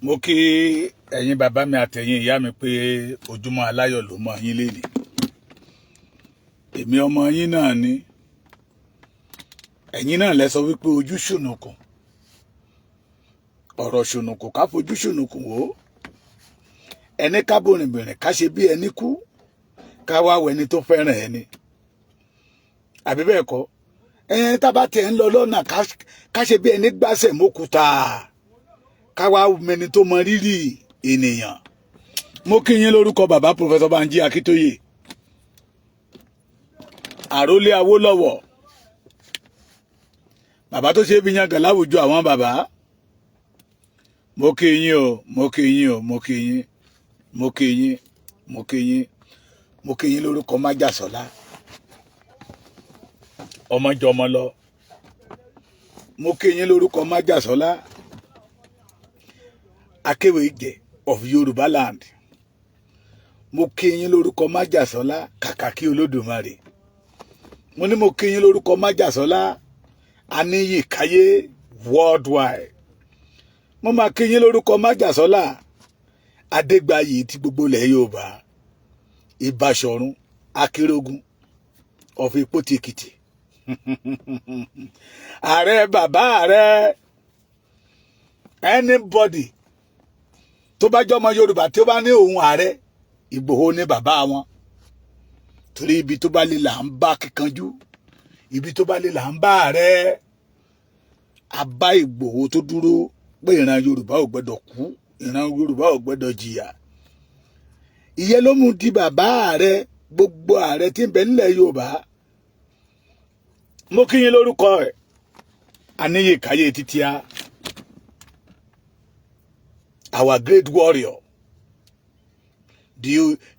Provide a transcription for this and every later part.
Mo kí ẹ̀yin bàbá mi àtẹ̀yin ìyá mi pé ojúmọ́ aláyọ̀ ló mọ́ yín lénìí. Èmi ọmọ yín náà ni. Ẹ̀yin náà lẹ sọ wípé ojú ṣùnùkùn. Ọ̀rọ̀ ṣùnùkùn ká fojú ṣùnùkùn wò. Ẹni ká bòrìnbìrìn ká ṣe bí ẹni kú. Ká wá wẹni tó fẹ́ràn ẹni. Àbí bẹ́ẹ̀ kọ́? Tá bá tẹ̀ ń lọ lọ́nà ká ṣe bí ẹni gbásẹ̀ mókúta. Ká wá mẹni tó mọ rírì ènìyàn. Mo kí yín lórúkọ bàbá Professor Banji Akíntóyè. Àrólé Awólọ́wọ̀. Bàbá tó ṣe bí yangàn láwùjọ àwọn bàbá. Mo kí yín o, mo kí yín o, mo kí yín. Mo kí yín, mo kí yín. Mo kí yín lórúkọ Májàsọ́lá. Ọmọ jọmọ lọ. Mo kí yín lórúkọ Májàsọ́lá. Akéwèjẹ of Yoruba land. Mo kí yín lórúkọ Májàsọ́lá kàkàkí Olódùmarè. Mo ní mo kí yín lórúkọ Májàsọ́lá Aníyìkáyé worldwide. Mo máa kí yín lórúkọ Májàsọ́lá Adégbàyí ti gbogbo ilẹ̀ Yorùbá. Ìbáṣọ̀run Akérògùn of Ìpótì Èkìtì. Ààrẹ bàbá ààrẹ. Anybody tó bá jọmọ Yorùbá tí ó bá ní òun ààrẹ, Ìgbòho ní bàbá wọn. Torí ibi tó bá lè là ń bá kíkanjú, ibi tó bá lè là ń bá ààrẹ. A bá Ìgbòho tó dúró pé ìran Yorùbá ò gbọdọ̀ kú, ìran Yorùbá ò gbọdọ̀ jìyà. Ìyẹn ló mú di bàbá ààrẹ gbogbo ààrẹ tí ń bẹ nílẹ̀ Yorùbá. Mo kí yín lórúkọ ẹ̀ Aníyìkáyé títíá. Our great warrior.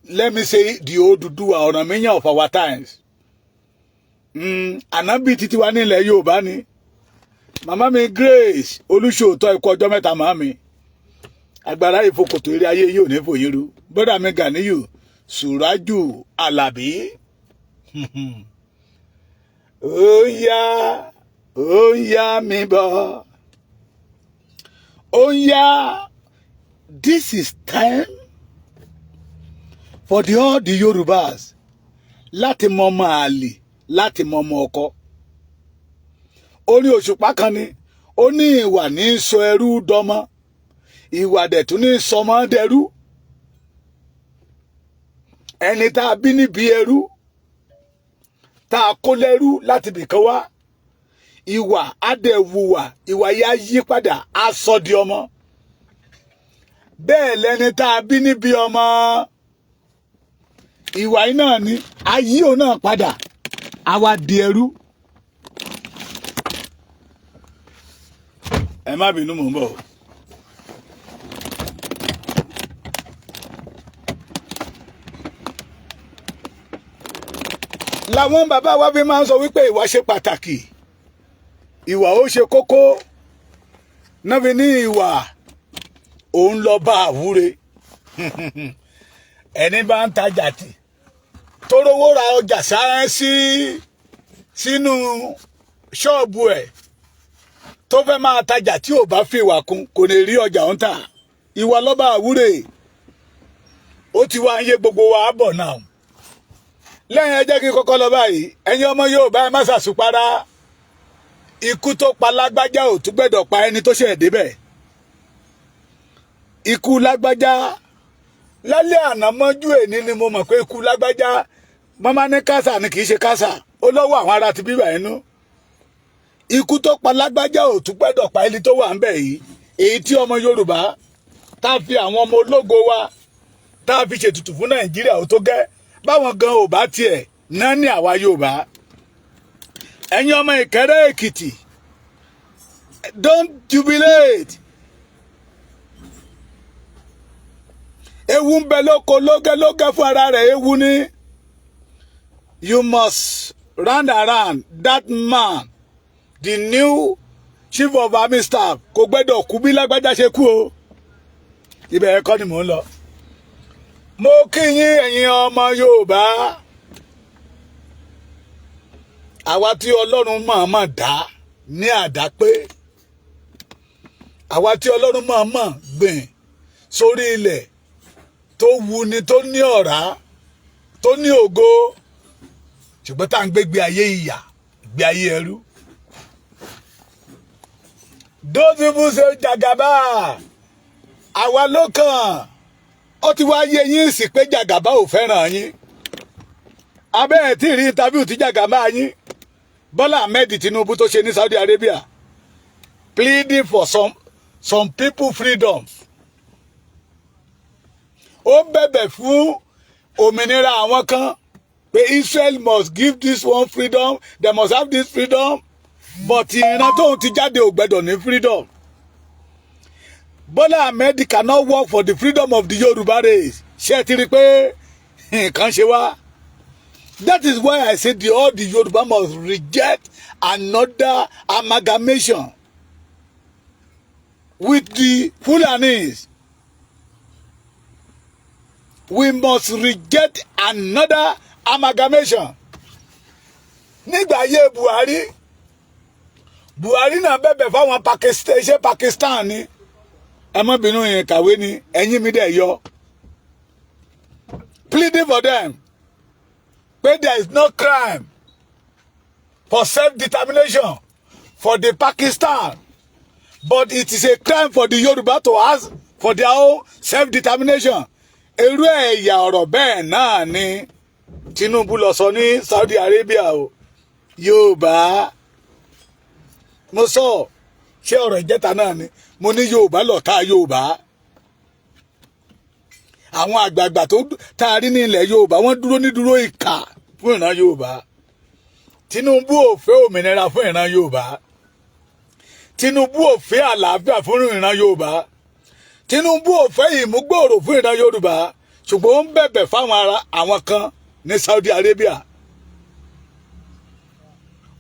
Let me say the Oduduwa Ọ̀rànmíyàn of our times. Ànábì títí wa nílẹ̀ Yorùbá ni. Màmá mi Grace Olúṣòótọ́ ikú ọjọ́ mẹ́ta màmá mi. Agbára ìfokòtò eré ayé yìí ò ní fòyín ru. Bọ́dà mi Gàníyù Sùrájù Àlàbí. Ó yá mi bọ̀. Ó yá. This is time for all the Yorubas láti mọ ọmọ àlè, láti mọ ọmọ ọkọ. Ó ní òṣùpá kan ni, ó ní ìwà ní sọ ẹrú dọmọ, ìwà dẹ̀tún ní sọmọ dẹrú. Ẹni tá a bí níbi ẹrú, tá a kó lẹ́rú láti bìkan wá, ìwà adẹ̀wùwà, ìwà yá yí padà, á sọ di ọmọ. Bẹ́ẹ̀ lẹni tá a bí níbi ọmọ, ìwà yìí náà ni ayé òun náà padà á wá di ẹrú. Ẹ má bínú mò ń bọ̀. Làwọn bàbá wa fi máa ń sọ wípé ìwà ṣe pàtàkì, ìwà ó ṣe kókó. Náà fi ní ìwà òun lọ bá àwúre. Ẹni bá ń tajà tì tó rówó ra ọjà sáyẹ́nsì sínú ṣọ́ọ̀bù ẹ̀ tó fẹ́ máa tajà tí ò bá fi ìwà kún kò ní rí ọjà ń tà. Ìwà lọ bá àwúre. Ó ti wá ń yé gbogbo wa bọ̀ náà. Lẹ́yìn ẹ jẹ́ kí n kọ́kọ́ lọ báyìí. Ẹ̀yin ọmọ Yorùbá ẹ má ṣàṣùpárá. Ikú tó pa Lágbájá ò tún gbẹ́dọ̀ pa ẹni tó ṣẹ̀ débẹ̀. Ikú Lágbájá lálẹ́ àná mọ́jú èní ni mo mọ̀ pé ikú Lágbájá mọ́má ní kásà ni kì í ṣe kásà, ó lọ́wọ́ àwọn ará ti bíbà ẹnu. Ikú tó pa Lágbájá ò tún gbẹ́dọ̀ pa ẹni tó wà ń bẹ̀ yìí. Èyí tí ọmọ Yorùbá tá a fi àwọn ọmọ ológo wa tá a fi ṣètùtù fún Nàìjíríà ò tó gẹ́. Báwọn gan ò bá tiẹ̀ náà ní àwa Yorùbá. Ẹ̀yin ọmọ Ìkẹrẹ́ Èkìtì, don't jubilate. Ewu ń bẹ lóko lógélógé fún ara rẹ̀, ewu ni. You must round around that man, the new chief of army staff. Kò gbẹ́dọ̀ kú bí Lágbájá ṣe kú o. Ibẹ̀ ẹ̀kọ́ ni mò ń lọ. Mo kí yín ẹ̀yin ọmọ Yorùbá. Àwa tí Ọlọ́run mọ̀ọ́mọ̀ dá ní àdápé. Àwa tí Ọlọ́run mọ̀ọ́mọ̀ gbìn sórí ilẹ̀ tó wuni tó ní ọ̀rá tó ní ògo ṣùgbọ́n tá à ń gbé ayé ìyà gbé ayé ẹrú. Those people say Jagaba àwa ló kàn ó ti wá yé yín sí pé Jagaba ò fẹ́ràn yín abẹ́ ẹ̀ tí rí interview tí Jagaba yín Bọ́lá Ahmed Tinubu tó ṣe ní Saudi Arabia pleading for some people freedom. Ó bẹ̀bẹ̀ fún òmìnira àwọn kan pé Israel must give this one freedom, they must have this freedom, but ìran tóun ti jáde ò gbẹ́dọ̀ ní freedom. Bọ́lá Ahmed cannot work for the freedom of the Yoruba race. Ṣé ti rí pé nǹkan ṣe wá? That is why I say all the Yoruba must reject another amalgamation with the Fulanis. We must reject another amalgamation. Nígbà ayé Buhari náà bẹ̀bẹ̀ fáwọn Pakistan ṣé Pakistan ni ẹ má bínú yẹn kàwé ni ẹ̀yin mi dẹ̀ yọ pleading for them pé there is no crime for self-determination for the Pakistan but it is a crime for the Yoruba to ask for their own self-determination. Irú ẹ̀yà ọ̀rọ̀ bẹ́ẹ̀ náà ni Tinubu lọ sọ ní Saudi Arabia o. Yorùbá mo sọ ṣé ọ̀rọ̀ ìjẹta náà ni mo ní Yorùbá lọ̀tá Yorùbá. Àwọn àgbààgbà tó tá a rí ní ilẹ̀ Yorùbá wọ́n dúró ní dúró ìkà fún ìran Yorùbá. Tinubu ò fẹ́ òmìnira fún ìran Yorùbá. Tinubu ò fẹ́ àlàáfíà fún ìran Yorùbá. Tinubu ò fẹ́ ìmúgbòòrò fún ìran Yorùbá ṣùgbọ́n ó ń bẹ̀bẹ̀ fáwọn àwọn kan ní Saudi Arabia.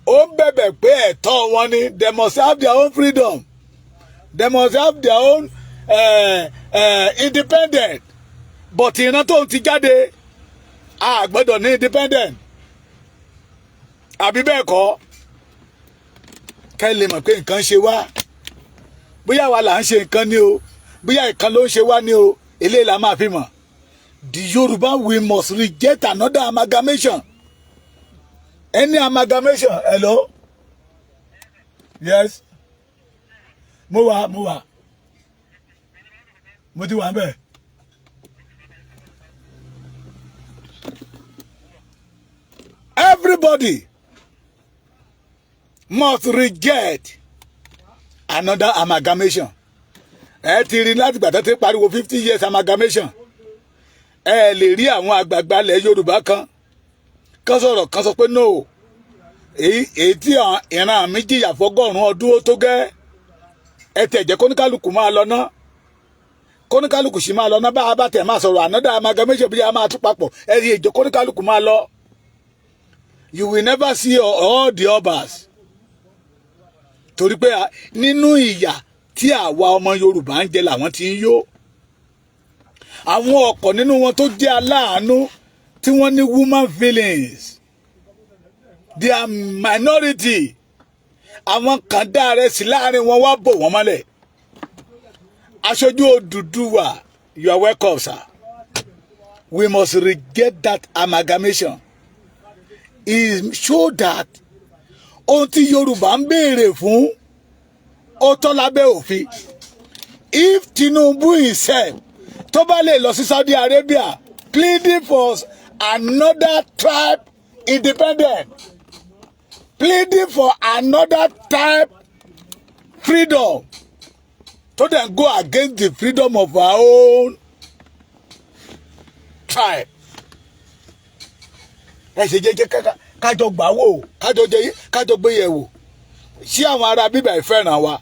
Ó ń bẹ̀bẹ̀ pé ẹ̀tọ́ wọn ni they must have their own freedom, they must have their own independent, but ìran tó ń ti jáde a gbọ́dọ̀ ní independent àbí bẹ́ẹ̀ kọ́ kẹ́ lè mọ̀ pé nǹkan ṣe wá bóyá wa là ń ṣe nǹkan ni o bóyá nǹkan ló ń ṣe wá ni o eléyìí la máa fi mọ̀. The Yoruba we must reject another amalgamation. Any amalgamation. Hello? Yes. Mo wà. Mo ti wà ńbẹ̀. Everybody must reject another amalgamation. Ẹ ti rí láti gbà tó ti pariwo 50 years amalgamation. Ẹ lè rí àwọn àgbààgbà ilẹ̀ Yorùbá kan sọ̀rọ̀ kan sọ pé no èyí tí ìran mi jìyà fọ́gọ́rùn-ún ọdún ó tó gẹ́ ẹ tẹ̀ jẹ́ kóníkálukú máa lọ ná kóníkálukú sì máa lọ ná bá a bá tẹ̀ máa sọ̀rọ̀ another amalgamation bí a máa tún papọ̀ ẹ rí ìjọ kóníkálukú máa lọ. You will never see all the Obas torí pé nínú ìyà tí àwa ọmọ Yorùbá ń jẹ làwọn ti ń yó. Àwọn ọ̀pọ̀ nínú wọn tó jẹ́ aláàánú tí wọ́n ní woman feelings they are minority. Àwọn kan dáre sí láàrin wọn wá bò wọ́n mọ́lẹ̀. Aṣojú Odùduwà you are welcome sir. We must reject that amalgamation. It show that ohun tí Yorùbá ń béèrè fún ó tọ́ lábẹ́ òfin. If Tinubu himself tó bá lè lọ sí Saudi Arabia pleading for another tribe independent, pleading for another tribe freedom, to then go against the freedom of our own tribe. Ẹ ṣe jẹ́ kájọ gbà wò kájọ gbé yẹ̀ wò ṣé àwọn ará bíbá ìfẹ́ràn wa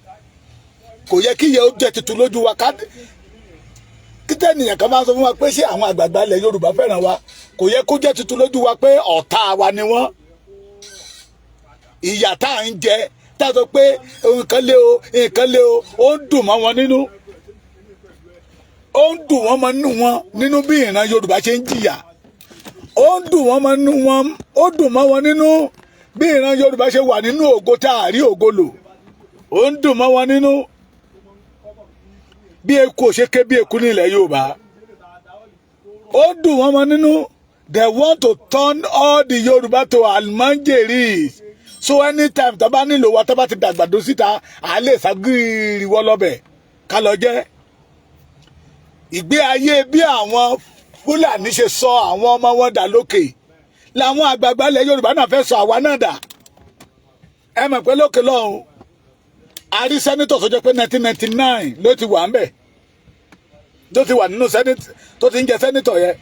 kò yẹ kí yẹ ó jẹ́ tuntun lójú wa kíkẹ́ nìyẹn kan máa sọ fún wa pé ṣé àwọn àgbààgbà ilẹ̀ Yorùbá fẹ́ràn wa kò yẹ kó jẹ́ tuntun lójú wa pé ọ̀tá wa ni wọ́n. Ìyà tá à ń jẹ tá a sọ pé nǹkan lé o ó ń dùn mọ́ wọn nínú ó ń dùn wọ́n mọ́ nínú bí ìran Yorùbá ṣe ń jìyà ó ń dùn wọ́n mọ́ wọn nínú bí ìran Yorùbá ṣe wà nínú ògo tá a rí ògo lò ó ń dùn mọ́ wọn nínú. bí eku ò ṣe ké bí eku ní ilẹ̀ Yorùbá ó dùn wọ́n mọ́ nínú. They want to turn all the Yoruba to almanjeris. So anytime tó bá nílò wa tó bá ti dàgbàdo síta à lè ságìrì wọ́ lọ́bẹ̀ ká lọ jẹ́. Ìgbé ayé bí àwọn Fúlàní ṣe sọ àwọn ọmọ wọn dà lókè làwọn àgbààgbà ilẹ̀ Yorùbá náà fẹ́ sọ àwa náà dà. Ẹ mọ̀ pé lókè lọ́hùn a rí sẹ́nítọ̀ tó jẹ́ pé 1999 ló ti wà ń bẹ̀ tó ti wà nínú sẹ́nítọ̀ tó ti ń jẹ sẹ́nítọ̀ yẹn.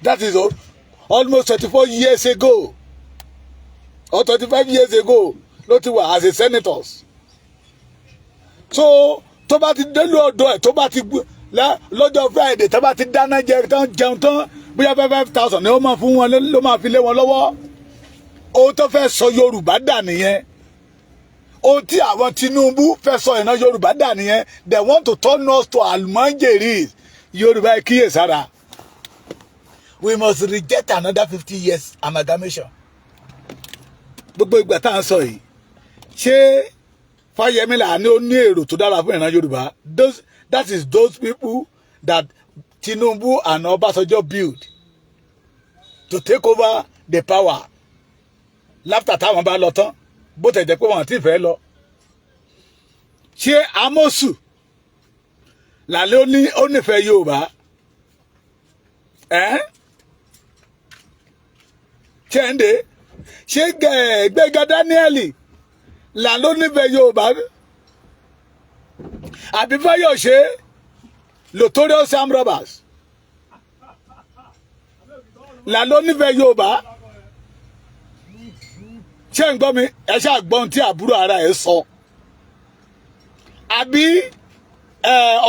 That is almost 24 years ago or 25 years ago ló ti wà as a senator. So tó bá ti dé lọ́dọ̀ ẹ̀ tó bá ti lọ́jọ́ Friday tó bá ti dáná jẹun tán bóyá 5,000 ni ó máa fún wọn ló máa fi lé wọn lọ́wọ́. Ohun tó fẹ́ sọ Yorùbá dà nìyẹn. Ohun tí àwọn Tinubu fẹ́ sọ ìran Yorùbá dà nìyẹn. They want to turn us to almanjeris. Yorùbá ẹ kíyèsára. We must reject another 50 years amalgamation. Gbogbo ìgbà tá à ń sọ yìí ṣé Fáyẹmí là ní ó ní èrò tó dára fún ìran Yorùbá. That is those people that Tinubu and Obasanjo build to take over the power. Láfítà táwọn bá lọ tán bó tẹ̀ jẹ́ pé wọ́n ti fẹ́ lọ. Ṣé Amosu là ló ní ó nífẹ̀ẹ́ Yorùbá? Chende ṣé Gbẹ́gà Daniel là ló nífẹ̀ẹ́ Yorùbá àbí Fáyọ̀ṣe notorious armed robbers là ló nífẹ̀ẹ́ Yorùbá ṣé ń gbọ́ mi ẹ ṣáà gbọ́n tí àbúrò ara ẹ̀ sọ àbí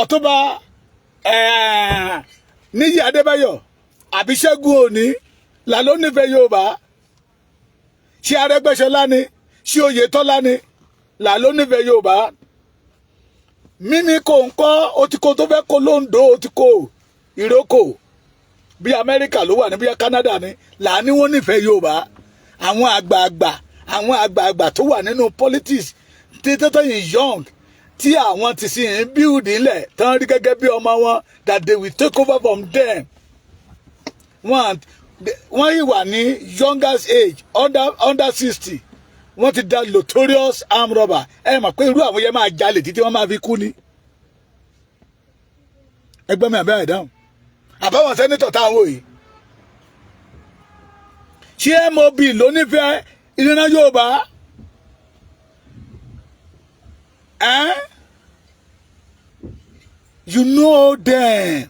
Ọ̀túnba Níyì Adébáyọ̀ àbí Ṣẹ́gun Òní là ló nífẹ̀ẹ́ Yorùbá ṣé Arẹ́gbẹ́ṣọlá ni ṣé Oyètọ́lá ni là ló nífẹ̀ẹ́ Yorùbá mímí kò ń kọ́ ó ti kó tó fẹ́ kó lóńdó ó ti kó ìrókò bí Amẹ́ríkà ló wà ní bí Canada ni là ní wọ́n nífẹ̀ẹ́ Yorùbá àwọn àgbààgbà tó wà nínú politics títí yìí young tí àwọn ti sì ń build ilẹ̀ tán rí gẹ́gẹ́ bí ọmọ wọn that they will take over from them wọ́n yìí wà ní youngest age under 60 wọ́n ti da notorious armed robber ẹ mọ̀ pé irú àwọn yẹn máa jalè títí wọ́n máa fi kú ni ẹgbẹ́ mi àbẹ́ àìdáhùn àbáwọn sẹ́nitọ̀ táwọn wò yìí ṣé MOB ló nífẹ̀ẹ́ ìran Yorùbá you know them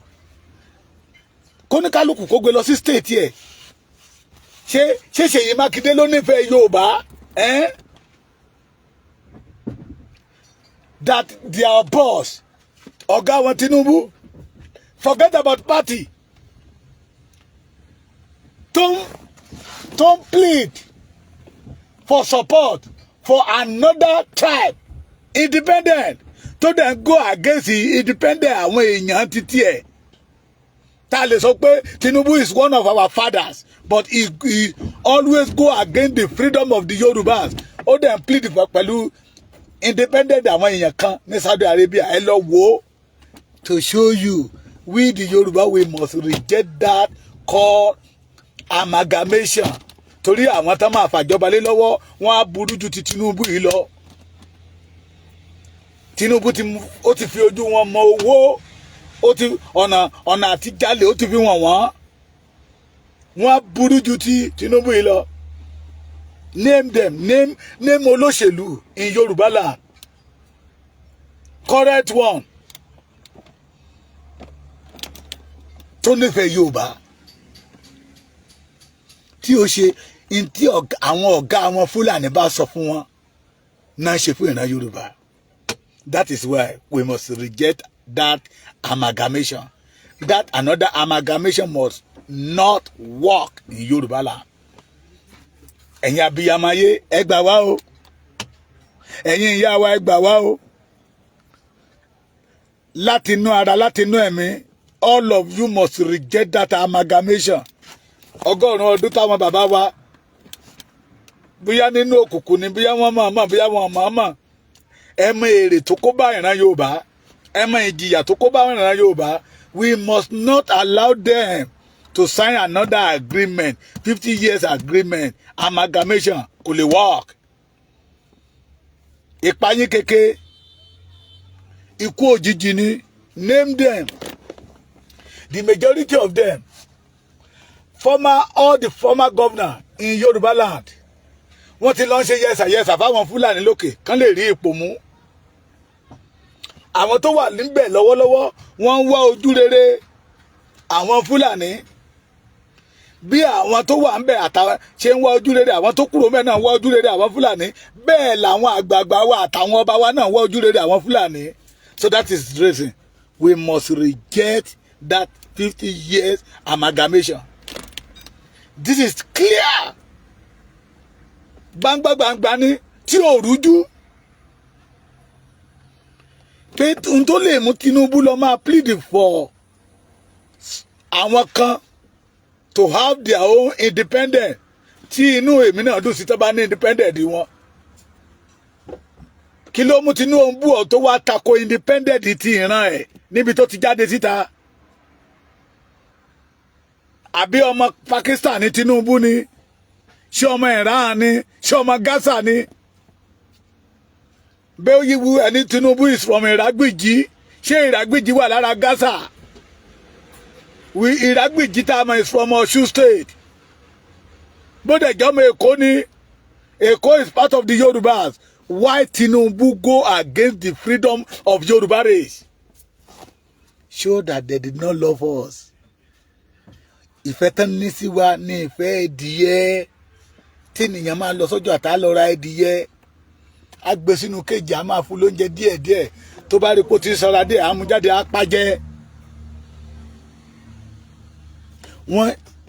kóníkálùkù kó gbé lọ sí state yẹ ṣé Ṣèyí Mákindé ló nífẹ̀ẹ́ Yorùbá that their boss ọ̀gá wọn Tinubu forget about party don't plead for support for another tribe independent to then go against the independent àwọn èèyàn títí ẹ̀ ta lè sọ pé Tinubu is one of our fathers but he always go against the freedom of the Yorubas ó then plead pẹ̀lú independent àwọn èèyàn kan ní Saudi Arabia ẹ lọ wò ó to show you we the Yoruba we must reject that called amalgamation torí àwọn tá máa fàjọba lé lọ́wọ́ wọ́n á burú ju ti Tinubu yìí lọ Tinubu ó ti fi ojú wọn mọ owó ó ti ọ̀nà àti jalè ó ti fi wọ́n á burú ju ti Tinubu yìí lọ name them name olóṣèlú in Yoruba land correct one tó nífẹ̀ẹ́ Yorùbá tí ó ṣe tí àwọn ọ̀gá àwọn Fúlàní bá sọ fún wọn náà ṣe fún ìran Yorùbá. That is why we must reject that amalgamation. That another amalgamation must not work in Yoruba land. Ẹ̀yin abiyamaye ẹ gbà wá o. Ẹ̀yin ìyá wa ẹ gbà wá o. Láti inú ara láti inú ẹ̀mí all of you must reject that amalgamation. Ọgọ́rùn-ún ọdún táwọn bàbá wa bóyá nínú òkùnkùn ni bóyá wọ́n mọ̀ bóyá wọ́n mọ̀ ẹ mọ èrè tó kó bá ìran Yorùbá ẹ mọ ìjìyà tó kó bá wọn ìran Yorùbá. We must not allow them to sign another agreement, 50 years agreement, amalgamation, kò lè work. Ìpayín keke, ikú òjijì ni, name them. The majority of them, all the former governor in Yoruba land, wọ́n ti lọ ń ṣe yẹsà fáwọn Fúlàní lókè kán lè rí ipò mú. Àwọn tó wà níbẹ̀ lọ́wọ́lọ́wọ́ wọ́n ń wá ojú rere àwọn Fúlàní. Bí àwọn tó wà níbẹ̀ àtàwọn ṣe ń wá ojú rere, àwọn tó kúrò mẹ́ẹ̀ náà ń wá ojú rere àwọn Fúlàní. Bẹ́ẹ̀ làwọn àgbààgbà wa àtàwọn ọba wa náà ń wá ojú rere àwọn Fúlàní. So that is the reason we must reject that 50 years amalgamation. This is clear. Gbangba ni tí ò rújú. Pé n tó lè mú Tinubu lọ máa plead for àwọn kan to have their own independence. Tí inú èmi náà dùn sí tó bá ní independent wọn. Kí ló mú Tinubu ọ̀ tó wá tako independent ti ìran ẹ̀ níbi tó ti jáde síta? Àbí ọmọ Pakistan ní Tinubu ni? Ṣé ọmọ Iran ni? Ṣé ọmọ Gaza ni? Bẹ́ẹ̀ yíwu ẹni Tinubu is from Iragbiji. Ṣé Iragbiji wà lára Gaza? Iragbiji tá a mọ̀ is from Osun State. Bóde jọmọ Èkó ni. Èkó is part of the Yorubas. Why Tinubu go against the freedom of Yoruba race? Show that they did not love us. Ìfẹ́ tán ní sí wa ní ìfẹ́ ẹdìyẹ. Tí ènìyàn máa lọ sọ́jà tá lọ ra ẹdìyẹ. A gbé sínú kéjì, a máa fún lóúnjẹ díẹ̀díẹ̀. Tó bá rí pé ó ti sanra díẹ̀, a mú jáde, a pa jẹ.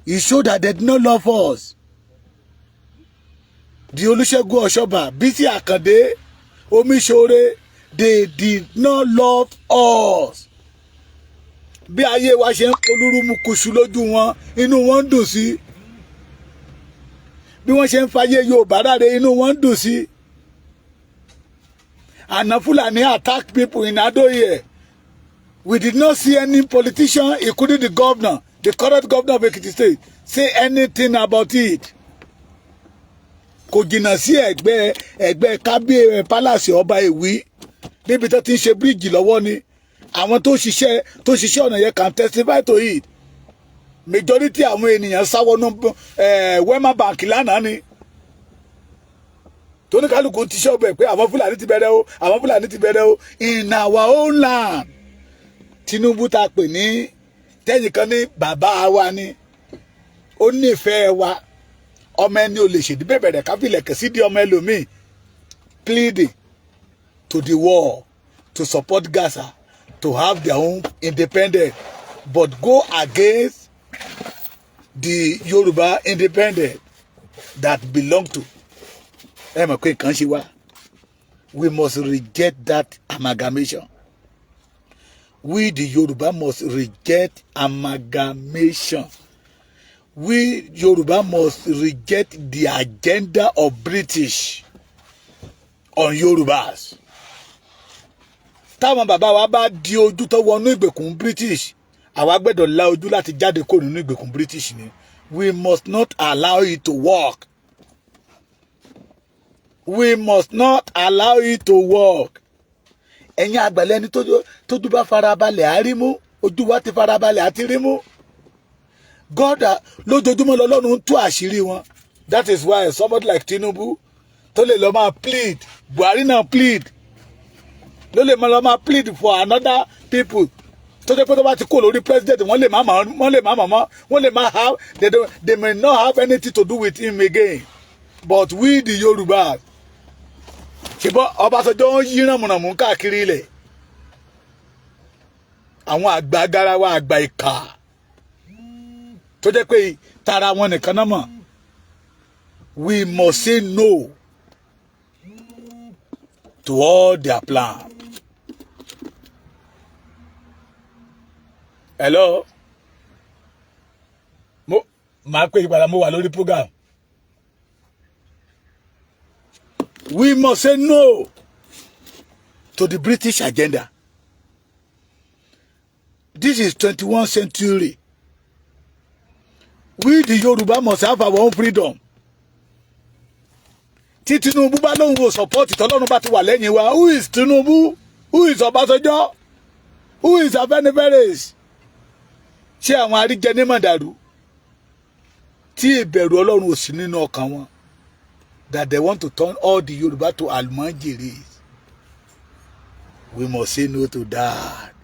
He showed that they did not love us. The Olusegun Oshoba, Bisi Akande, Omisore, they did not love us. Bí ayé wa ṣe ń polúrú mu kùsù lójú wọn, inú wọn dùn sí. Bí wọ́n ṣe ń fayé Yorùbá ráre, inú wọn dùn sí. Àná Fulani attack people in Adoye. We did not see any politician, including the governor, the current governor of Ekiti State, say anything about it. Kò jìnnà sí ẹgbẹ́ kábíyè palace ọba Ìwí níbi tó ti ń ṣe bíríìjì lọ́wọ́ ni. Àwọn tó ṣiṣẹ́ ọ̀nà yẹn can testify to it. Majority àwọn ènìyàn sáwọnú Wema Bank lánàá ni. Tóníkálùkù ti ṣe ọbẹ̀ pé àwọn Fúlàní ti bẹ̀rẹ̀ o, àwọn Fúlàní ti bẹ̀rẹ̀ o. In our own land. Tinubu ta pè ní tẹ́yìn kan ní bàbá wa ni. Ó nífẹ̀ẹ́ wa. Ọmọ ẹni ò lè ṣèdí bẹ̀rẹ̀ kábílẹ̀ kẹ̀sí di ọmọ ẹlòmíì. Pleading to the world to support Gaza, to have their own independence, but go against the Yoruba independence that belong to. We must reject that amalgamation. We, the Yoruba, must reject amalgamation. We, Yoruba, must reject the agenda of British on Yorubas. Táwọn bàbá wa bá di ojú tó wọnú ìgbèkùn British, àwa gbẹ́dọ̀ la ojú láti jáde kó nínú ìgbèkùn British ni. We must not allow it to work. We must not allow it to work. Ẹ̀yin àgbàlẹ̀ ni tójú bá farabalẹ̀ àrímú, ojú wa ti farabalẹ̀ àti rímú. God lójoojúmọ́ lọ́lọ́run tú àṣírí wọn. That is why somebody like Tinubu tó lè lọ máa plead, Buhari náà plead. Ló lè lọ máa plead for another people. Tó jẹ́ pé tó bá ti kó lórí president, wọ́n lè má have, they may not have anything to do with him again. But we the Yorùbá, ṣùgbọ́n Ọbásanjọ́ ń yí ràmùràmù káàkiri ilẹ̀. Àwọn àgbà agarawa àgbà ìkà. Tó jẹ́ pé tara wọn nìkan náà mọ̀. We must say no to all their plans. Hello? Màá pè ìpàdà mo wà lórí program. We must say no to the British agenda. This is 21st century. We the Yoruba must have our own freedom. Tí Tinubu bá lóun ò support t'Ọlọ́run bá ti wà lẹ́yìn wa. Who is Tinubu? Who is Ọbásanjọ́? Who is Afẹ́nifẹ́re? Ṣé àwọn aríjẹnímọ̀dàrú tí ìbẹ̀rù Ọlọ́run ò sí nínú ọkàn wọn? That they want to turn all the Yoruba to almanjiris. We must say no to that.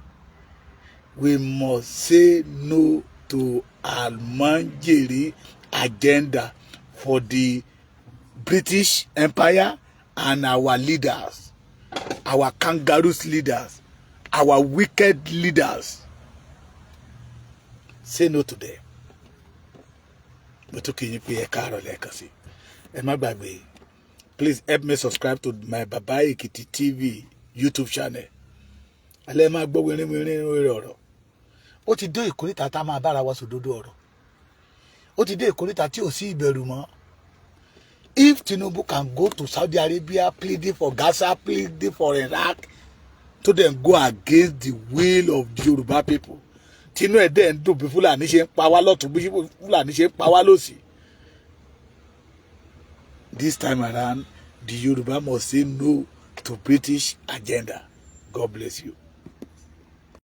We must say no to almanjiri agenda for the British Empire and our leaders, our kangaroos leaders, our wicked leaders. Say no to them. But okay, please help me subscribe to my Baba Ekiti TV YouTube channel. Ó ti dé ìkórìtà tá máa bára wa sòdodo ọ̀rọ̀. Ó ti dé ìkórìtà tí ò sí ìbẹ̀rù mọ́. If Tinubu can go to Saudi Arabia pleading for Gaza, pleading for Iraq, to then go against the will of the Yoruba people. Tinu ẹ̀dẹ̀ ń dùn bí Fulani ṣe ń pa wá lọ́tùn bí Fulani ṣe ń pa wá lósì. This time around, the Yoruba must say no to British agenda. God bless you.